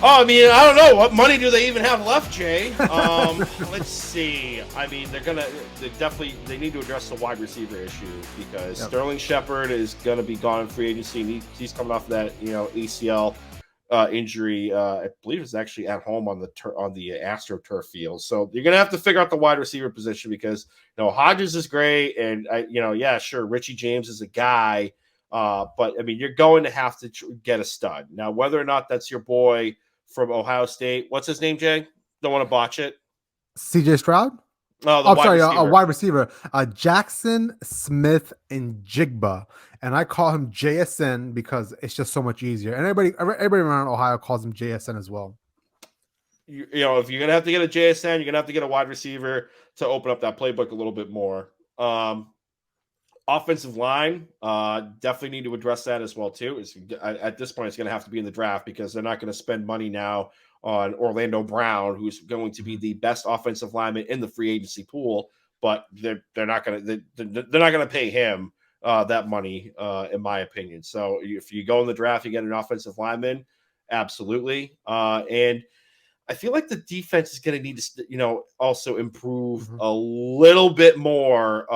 Oh, I mean, I don't know. What money do they even have left, Jay? Let's see. I mean, they need to address the wide receiver issue because Yep. Sterling Shepard is going to be gone in free agency. And he's coming off that, ACL injury. I believe it's actually at home on the AstroTurf field. So you're going to have to figure out the wide receiver position because Hodges is great, and yeah, sure, Richie James is a guy. But I mean, you're going to have to get a stud. Now, whether or not that's your boy from Ohio State, what's his name, Jay? Don't want to botch it. CJ Stroud? Oh, the Oh, wide sorry, a receiver. wide receiver, Jackson Smith and Jigba, and I call him JSN because it's just so much easier. And everybody around Ohio calls him JSN as well. If you're gonna have to get a JSN, you're gonna have to get a wide receiver to open up that playbook a little bit more. Offensive line, definitely need to address that as well too. At this point, it's going to have to be in the draft because they're not going to spend money now on Orlando Brown, who's going to be the best offensive lineman in the free agency pool. But they're not going to pay him that money, in my opinion. So if you go in the draft, you get an offensive lineman, absolutely. And I feel like the defense is going to need to, also improve a little bit more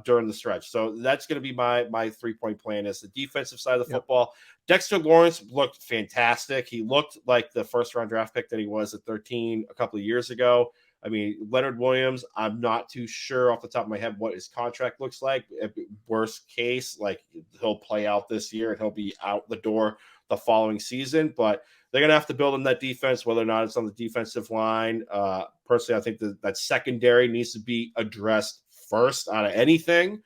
during the stretch. So that's going to be my 3-point plan is the defensive side of the football. Dexter Lawrence looked fantastic. He looked like the first round draft pick that he was at 13 a couple of years ago. I mean, Leonard Williams, I'm not too sure off the top of my head what his contract looks like. Worst case, like he'll play out this year and he'll be out the door the following season. But they're going to have to build in that defense, whether or not it's on the defensive line. Personally, I think that secondary needs to be addressed first out of anything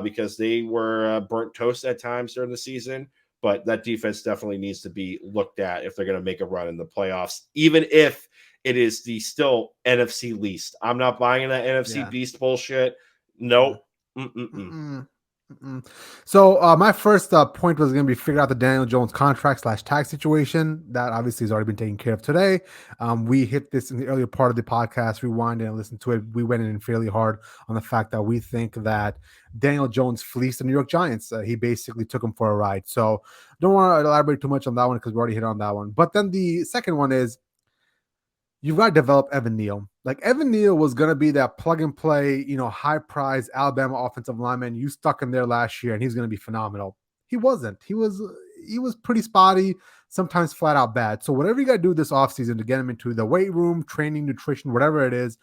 because they were burnt toast at times during the season. But that defense definitely needs to be looked at if they're going to make a run in the playoffs, even if it is the still NFC least. I'm not buying that NFC beast bullshit. Nope. So my first point was going to be figure out the Daniel Jones contract / tag situation. That obviously has already been taken care of today. We hit this in the earlier part of the podcast, rewind and listen to it. We went in fairly hard on the fact that we think that Daniel Jones fleeced the New York Giants. He basically took him for a ride. So don't want to elaborate too much on that one because we already hit on that one. But then the second one is you've got to develop Evan Neal. Like Evan Neal was going to be that plug and play, high prize Alabama offensive lineman. You stuck him there last year and he's going to be phenomenal. He wasn't. He was pretty spotty, sometimes flat out bad. So whatever you got to do this offseason to get him into the weight room, training, nutrition, whatever it is,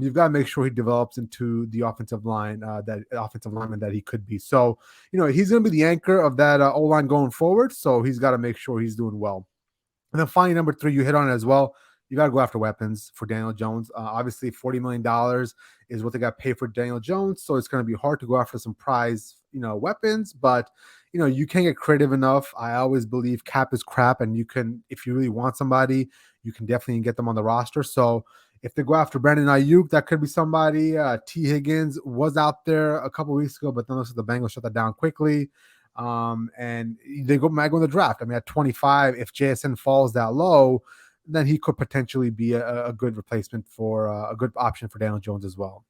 you've got to make sure he develops into the offensive line, that offensive lineman that he could be. So, he's going to be the anchor of that O-line going forward. So he's got to make sure he's doing well. And then finally, number 3, you hit on it as well. You got to go after weapons for Daniel Jones. Obviously, $40 million is what they got paid for Daniel Jones. So it's going to be hard to go after some prize, weapons. But, you can't get creative enough. I always believe cap is crap. And you can, if you really want somebody, you can definitely get them on the roster. So if they go after Brandon Ayuk, that could be somebody. T. Higgins was out there a couple weeks ago, but then looks like the Bengals shut that down quickly. And they might go in the draft. I mean, at 25, if JSN falls that low, then he could potentially be a good replacement for a good option for Daniel Jones as well.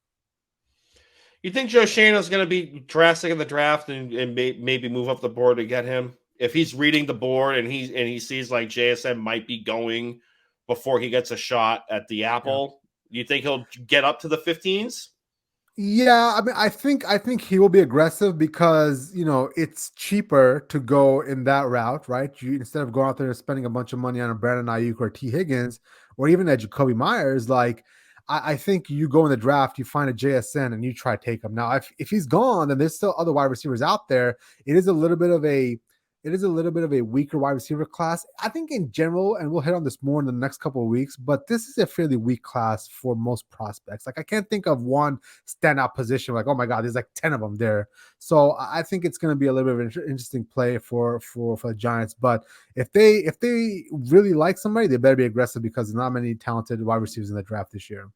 You think Joe Shano's going to be drastic in the draft and maybe move up the board to get him? If he's reading the board and he sees like JSN might be going before he gets a shot at the apple, you think he'll get up to the 15s? Yeah, I mean, I think he will be aggressive because it's cheaper to go in that route, right? You instead of going out there and spending a bunch of money on a Brandon Ayuk or T. Higgins or even a Jacoby Myers, like I think you go in the draft, you find a JSN and you try to take him. Now, if he's gone, then there's still other wide receivers out there. It is a little bit of a weaker wide receiver class. I think in general, and we'll hit on this more in the next couple of weeks, but this is a fairly weak class for most prospects. Like I can't think of one standout position like, oh my God, there's like 10 of them there. So I think it's going to be a little bit of an interesting play for the Giants. But if they really like somebody, they better be aggressive because there's not many talented wide receivers in the draft this year.